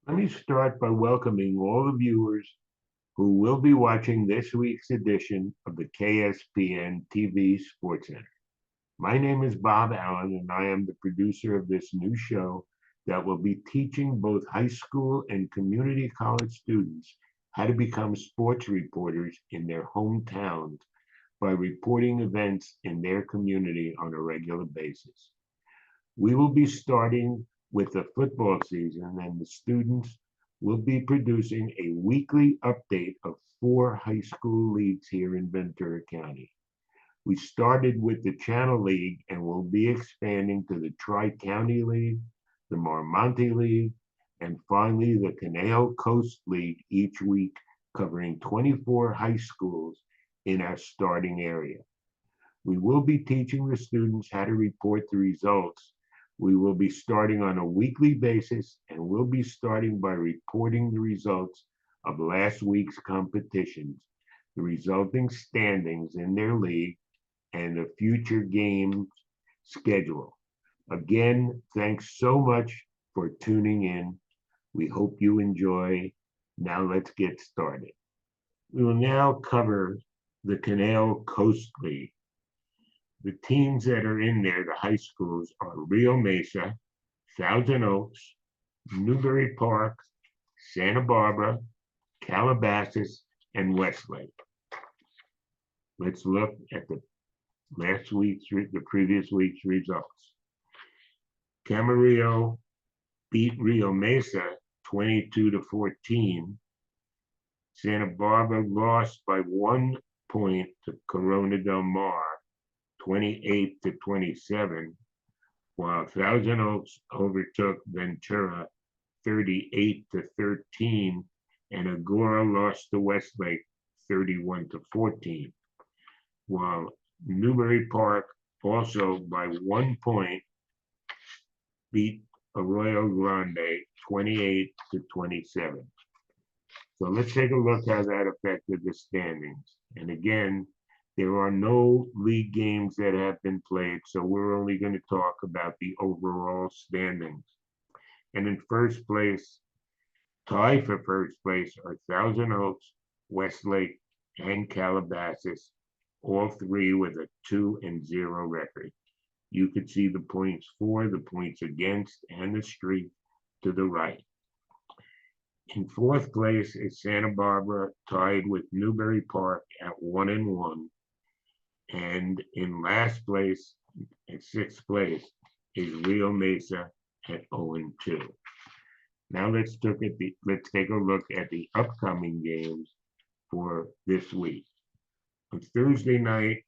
Let me start by welcoming all the viewers who will be watching this week's edition of the KSPN TV Sports Center. My name is Bob Allen, and I am the producer of this new show that will be teaching both high school and community college students how to become sports reporters in their hometowns by reporting events in their community on a regular basis. We will be starting with the football season, and the students will be producing a weekly update of 4 high school leagues here in Ventura County. We started with the Channel League and will be expanding to the Tri-County League, the Marmonte League, and finally the Conejo Coast League each week, covering 24 high schools in our starting area. We will be teaching the students how to report the results. We will be starting on a weekly basis, and we'll be starting by reporting the results of last week's competitions, the resulting standings in their league, and the future game schedule. Again, thanks so much for tuning in. We hope you enjoy. Now let's get started. We will now cover the Conejo Coast League. The teams that are in there, the high schools, are Rio Mesa, Thousand Oaks, Newbury Park, Santa Barbara, Calabasas, and Westlake. Let's look at the previous week's results. Camarillo beat Rio Mesa 22-14. Santa Barbara lost by 1 point to Corona del Mar, 28-27, while Thousand Oaks overtook Ventura 38-13, and Agora lost to Westlake 31-14, while Newbury Park also by 1 point beat Arroyo Grande 28-27. So let's take a look how that affected the standings. And again, there are no league games that have been played, so we're only going to talk about the overall standings. And in first place, tied for first place are Thousand Oaks, Westlake, and Calabasas, all three with a 2-0 record. You could see the points for, the points against, and the streak to the right. In fourth place is Santa Barbara, tied with Newbury Park at 1-1. And in last place, at sixth place, is Rio Mesa at 0-2. Now let's take a look at the upcoming games for this week. On Thursday night,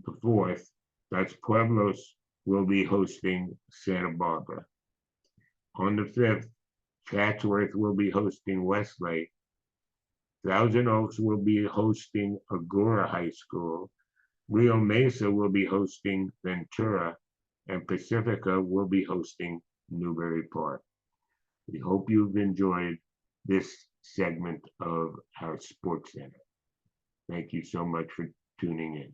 the 4th, that's Pueblos will be hosting Santa Barbara. On the 5th, Chatsworth will be hosting Westlake. Thousand Oaks will be hosting Agora High School. Rio Mesa will be hosting Ventura, and Pacifica will be hosting Newbury Park. We hope you've enjoyed this segment of our Sports Center. Thank you so much for tuning in.